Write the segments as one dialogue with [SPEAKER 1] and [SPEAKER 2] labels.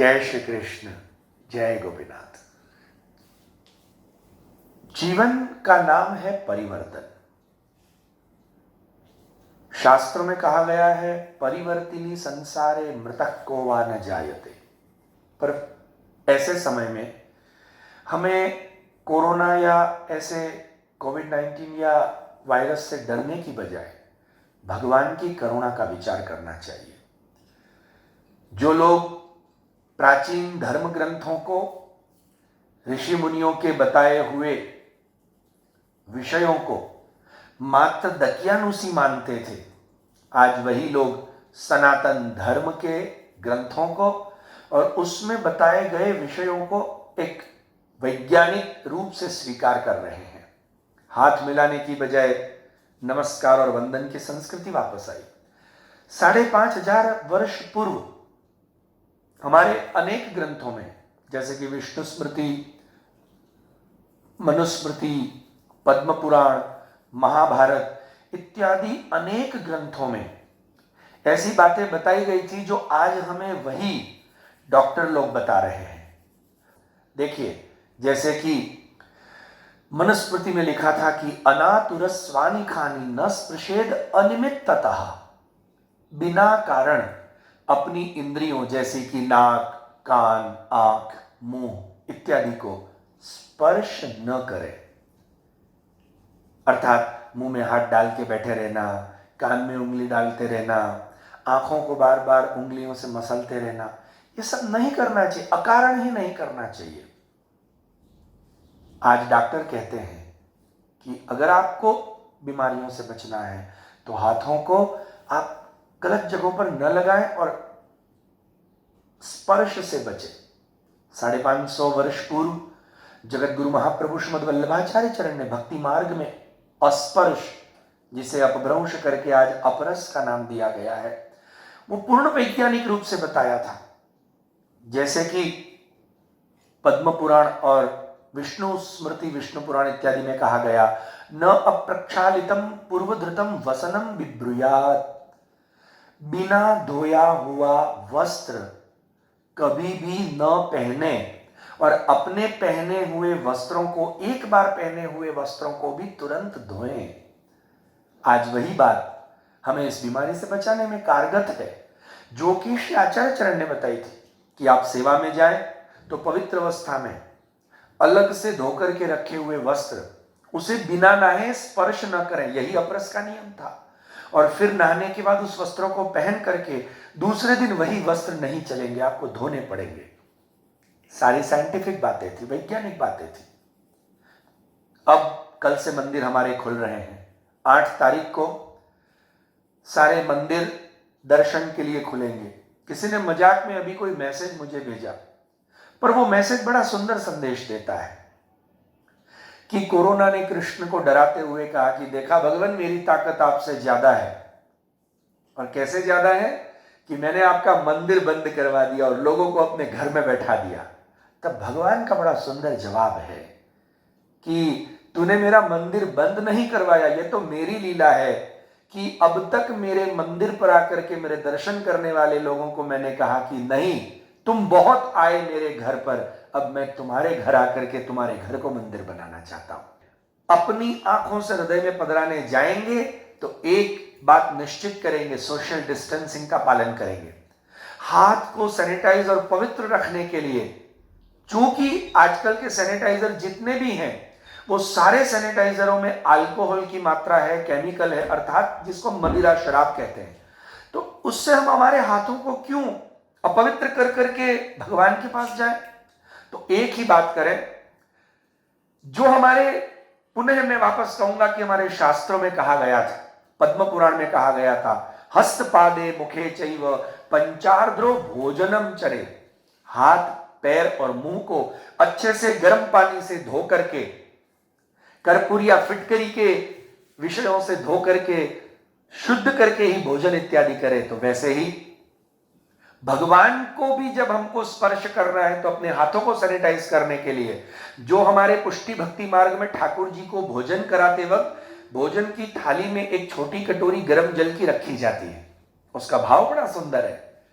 [SPEAKER 1] जय श्री कृष्ण, जय गोपीनाथ। जीवन का नाम है परिवर्तन। शास्त्रों में कहा गया है परिवर्तिनी संसारे मृतक को वा न जायते। पर ऐसे समय में हमें कोरोना या ऐसे कोविड-19 या वायरस से डरने की बजाय भगवान की करुणा का विचार करना चाहिए। जो लोग प्राचीन धर्म ग्रंथों को ऋषि मुनियों के बताए हुए विषयों को मात्र दकियानुसी मानते थे, आज वही लोग सनातन धर्म के ग्रंथों को और उसमें बताए गए विषयों को एक वैज्ञानिक रूप से स्वीकार कर रहे हैं। हाथ मिलाने की बजाय नमस्कार और वंदन की संस्कृति वापस आई। 5,500 वर्ष पूर्व हमारे अनेक ग्रंथों में, जैसे कि विष्णु स्मृति, मनुस्मृति, पद्म पुराण, महाभारत इत्यादि अनेक ग्रंथों में ऐसी बातें बताई गई थी जो आज हमें वही डॉक्टर लोग बता रहे हैं। देखिए, जैसे कि मनुस्मृति में लिखा था कि अनातुरस्वानि खानी न स्पृशेद अनिमित्ततः। बिना कारण अपनी इंद्रियों जैसे कि नाक, कान, आंख, मुंह इत्यादि को स्पर्श न करें। अर्थात मुंह में हाथ डाल के बैठे रहना, कान में उंगली डालते रहना, आंखों को बार बार उंगलियों से मसलते रहना, ये सब नहीं करना चाहिए, अकारण ही नहीं करना चाहिए। आज डॉक्टर कहते हैं कि अगर आपको बीमारियों से बचना है तो हाथों को आप गलत जगहों पर न लगाएं और स्पर्श से बचें। 550 वर्ष पूर्व जगत गुरु महाप्रभु श्रीमद् वल्लभाचार्य चरण ने भक्ति मार्ग में अस्पर्श, जिसे अपभ्रंश करके आज अपरस का नाम दिया गया है, वो पूर्ण वैज्ञानिक रूप से बताया था। जैसे कि पद्म पुराण और विष्णु स्मृति, विष्णु पुराण इत्यादि में कहा गया, न अप्रक्षालितम पूर्वधृतम वसनम बिब्रूयात्। बिना धोया हुआ वस्त्र कभी भी न पहने और अपने पहने हुए वस्त्रों को, एक बार पहने हुए वस्त्रों को भी तुरंत धोएं। आज वही बात हमें इस बीमारी से बचाने में कारगर है, जो कि श्री आचार्य चरण ने बताई थी कि आप सेवा में जाएं तो पवित्र अवस्था में अलग से धोकर के रखे हुए वस्त्र उसे बिना नहाए स्पर्श न करें। यही अपरस का नियम था। और फिर नहाने के बाद उस वस्त्रों को पहन करके दूसरे दिन वही वस्त्र नहीं चलेंगे, आपको धोने पड़ेंगे। सारी साइंटिफिक बातें थी, वैज्ञानिक बातें थी। अब कल से मंदिर हमारे खुल रहे हैं। 8 तारीख को सारे मंदिर दर्शन के लिए खुलेंगे। किसी ने मजाक में अभी कोई मैसेज मुझे भेजा, पर वो मैसेज बड़ा सुंदर संदेश देता है कि कोरोना ने कृष्ण को डराते हुए कहा कि देखा भगवान, मेरी ताकत आपसे ज्यादा है। और कैसे ज्यादा है कि मैंने आपका मंदिर बंद करवा दिया और लोगों को अपने घर में बैठा दिया। तब भगवान का बड़ा सुंदर जवाब है कि तूने मेरा मंदिर बंद नहीं करवाया, ये तो मेरी लीला है कि अब तक मेरे मंदिर पर आकर के मेरे दर्शन करने वाले लोगों को मैंने कहा कि नहीं, तुम बहुत आए मेरे घर पर, अब मैं तुम्हारे घर आकर के तुम्हारे घर को मंदिर बनाना चाहता हूं। अपनी आंखों से हृदय में पधराने जाएंगे तो एक बात निश्चित करेंगे, सोशल डिस्टेंसिंग का पालन करेंगे। हाथ को सैनिटाइज और पवित्र रखने के लिए, चूंकि आजकल के सैनिटाइजर जितने भी हैं वो सारे सैनिटाइजरों में अल्कोहल की मात्रा है, केमिकल है, अर्थात जिसको मदिरा शराब कहते हैं। तो उससे हम हमारे हाथों को क्यों अपवित्र कर करके भगवान के पास जाए? तो एक ही बात करें, जो हमारे, पुनः मैं वापस कहूंगा कि हमारे शास्त्रों में कहा गया था, पद्म पुराण में कहा गया था, हस्तपादे मुखे चैव पंचार्द्रो भोजनम चरे। हाथ, पैर और मुंह को अच्छे से गर्म पानी से धो करके, कर्पूर या फिटकरी के विषयों से धो करके, शुद्ध करके ही भोजन इत्यादि करें। तो वैसे ही भगवान को भी जब हमको स्पर्श करना है तो अपने हाथों को सैनिटाइज करने के लिए, जो हमारे पुष्टि भक्ति मार्ग में ठाकुर जी को भोजन कराते वक्त भोजन की थाली में एक छोटी कटोरी गर्म जल की रखी जाती है, उसका भाव बड़ा सुंदर है।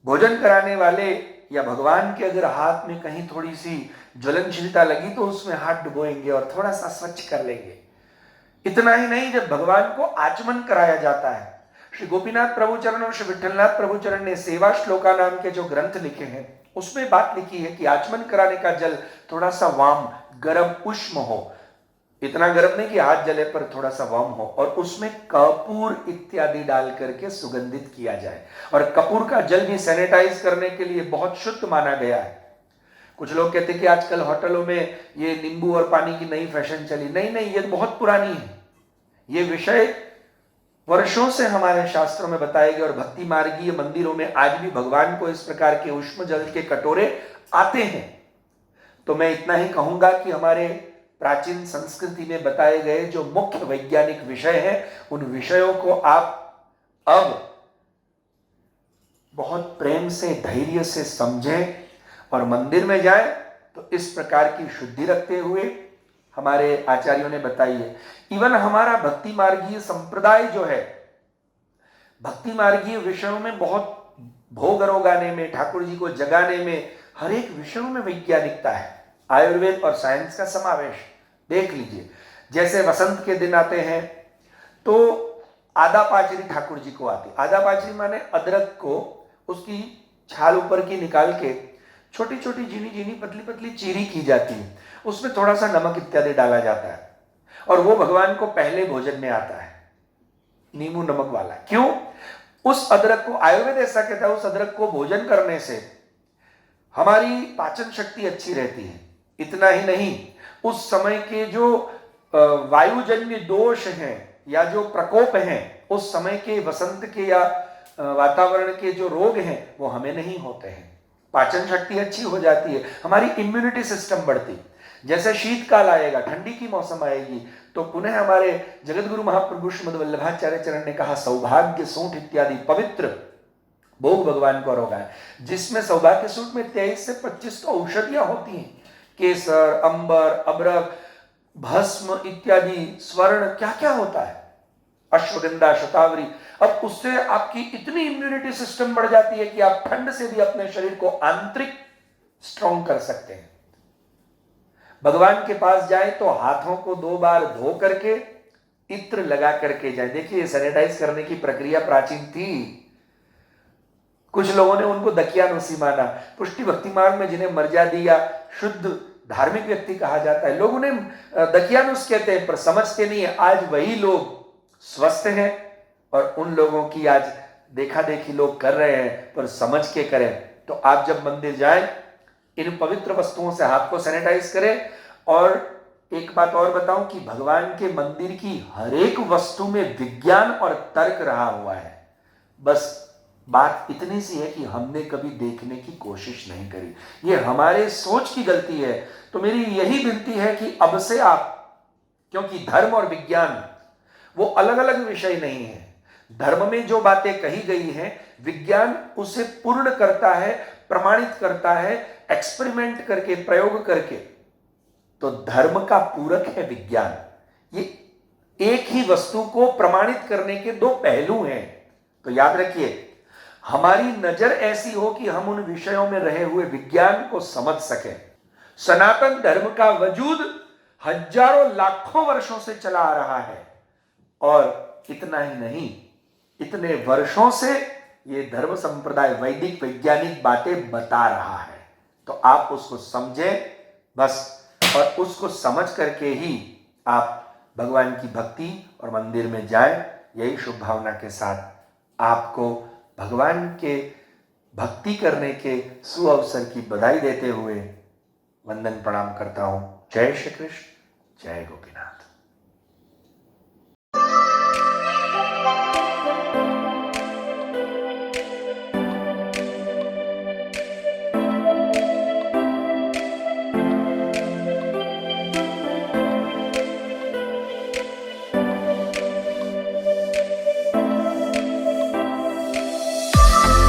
[SPEAKER 1] भोजन कराने वाले या भगवान के अगर हाथ में कहीं थोड़ी सी ज्वलनशीलता लगी तो उसमें हाथ डुबोएंगे और थोड़ा सा स्वच्छ कर लेंगे। इतना ही नहीं, जब भगवान को आचमन कराया जाता है, श्री गोपीनाथ प्रभुचरण और श्री विठलनाथ प्रभुचरण ने सेवा श्लोका नाम के जो ग्रंथ लिखे हैं उसमें बात लिखी है कि आचमन कराने का जल थोड़ा सा वाम गर्म उष्म हो, इतना गर्म नहीं कि हाथ जले पर थोड़ा सा वार्म हो, और उसमें कपूर इत्यादि डाल करके सुगंधित किया जाए। और कपूर का जल भी सैनिटाइज करने के लिए बहुत शुद्ध माना गया है। कुछ लोग कहते हैं कि आजकल होटलों में ये नींबू और पानी की नई फैशन चली, नहीं नहीं, ये बहुत पुरानी है। ये विषय वर्षों से हमारे शास्त्रों में बताए गए और भक्ति मार्गीय मंदिरों में आज भी भगवान को इस प्रकार के उष्म जल के कटोरे आते हैं। तो मैं इतना ही कहूंगा कि हमारे प्राचीन संस्कृति में बताए गए जो मुख्य वैज्ञानिक विषय हैं उन विषयों को आप अब बहुत प्रेम से धैर्य से समझें और मंदिर में जाएं तो इस प्रकार की शुद्धि रखते हुए हमारे आचार्यों ने बताई है। इवन हमारा भक्ति मार्गीय संप्रदाय जो है, भक्ति मार्गीय विषयों में बहुत भोग रोगाने में, ठाकुर जी को जगाने में, हर एक विषयों में वैज्ञानिकता है। आयुर्वेद और साइंस का समावेश देख लीजिए। जैसे वसंत के दिन आते हैं तो आधा पाचरी ठाकुर जी को आती। आधा पाचरी माने अदरक को उसकी छाल ऊपर की निकाल के छोटी छोटी झीनी झीनी पतली पतली चीरी की जाती है, उसमें थोड़ा सा नमक इत्यादि डाला जाता है और वो भगवान को पहले भोजन में आता है, नींबू नमक वाला। क्यों? उस अदरक को, आयुर्वेद ऐसा कहता है, उस अदरक को भोजन करने से हमारी पाचन शक्ति अच्छी रहती है। इतना ही नहीं, उस समय के जो वायुजन्य दोष हैं या जो प्रकोप हैं, उस समय के वसंत के या वातावरण के जो रोग हैं वो हमें नहीं होते हैं। पाचन शक्ति अच्छी हो जाती है, हमारी इम्यूनिटी सिस्टम बढ़ती। जैसे शीतकाल आएगा, ठंडी की मौसम आएगी, तो पुनः हमारे जगतगुरु महाप्रभु श्रीमद् वल्लभाचार्य चरण ने कहा सौभाग्य सूंठ इत्यादि पवित्र भोग भगवान को रोगा है, जिसमें सौभाग्य सूंठ में 23 से 25 तो औषधियां होती हैं, केसर, अंबर, अबरक, भस्म इत्यादि, स्वर्ण, क्या क्या होता है, अश्वगंधा, शतावरी। अब उससे आपकी इतनी इम्यूनिटी सिस्टम बढ़ जाती है कि आप ठंड से भी अपने शरीर को आंतरिक स्ट्रॉन्ग कर सकते हैं। भगवान के पास जाए तो हाथों को 2 बार धो करके इत्र लगा करके जाए। देखिए, सैनिटाइज करने की प्रक्रिया प्राचीन थी। कुछ लोगों ने उनको दकियानुसी माना। पुष्टि भक्ति मार्ग में जिन्हें मर्यादी या शुद्ध धार्मिक व्यक्ति कहा जाता है, लोग उन्हें दकियानुस कहते हैं, पर समझते नहीं है। आज वही लोग स्वस्थ हैं और उन लोगों की आज देखा देखी लोग कर रहे हैं, पर समझ के करें। तो आप जब मंदिर जाएं, इन पवित्र वस्तुओं से हाथ को सैनिटाइज करें। और एक बात और बताऊं कि भगवान के मंदिर की हर एक वस्तु में विज्ञान और तर्क रहा हुआ है। बस बात इतनी सी है कि हमने कभी देखने की कोशिश नहीं करी, ये हमारे सोच की गलती है। तो मेरी यही विनती है कि अब से आप, क्योंकि धर्म और विज्ञान वो अलग अलग विषय नहीं है। धर्म में जो बातें कही गई हैं, विज्ञान उसे पूर्ण करता है, प्रमाणित करता है, एक्सपेरिमेंट करके, प्रयोग करके। तो धर्म का पूरक है विज्ञान। ये एक ही वस्तु को प्रमाणित करने के 2 पहलू हैं। तो याद रखिए, हमारी नजर ऐसी हो कि हम उन विषयों में रहे हुए विज्ञान को समझ सकें। सनातन धर्म का वजूद हजारों लाखों वर्षों से चला आ रहा है, और इतना ही नहीं, इतने वर्षों से ये धर्म संप्रदाय वैदिक वैज्ञानिक बातें बता रहा है। तो आप उसको समझें बस, और उसको समझ करके ही आप भगवान की भक्ति और मंदिर में जाएं। यही शुभ भावना के साथ आपको भगवान के भक्ति करने के सुअवसर की बधाई देते हुए वंदन प्रणाम करता हूं। जय श्री कृष्ण, जय गोपीनाथ।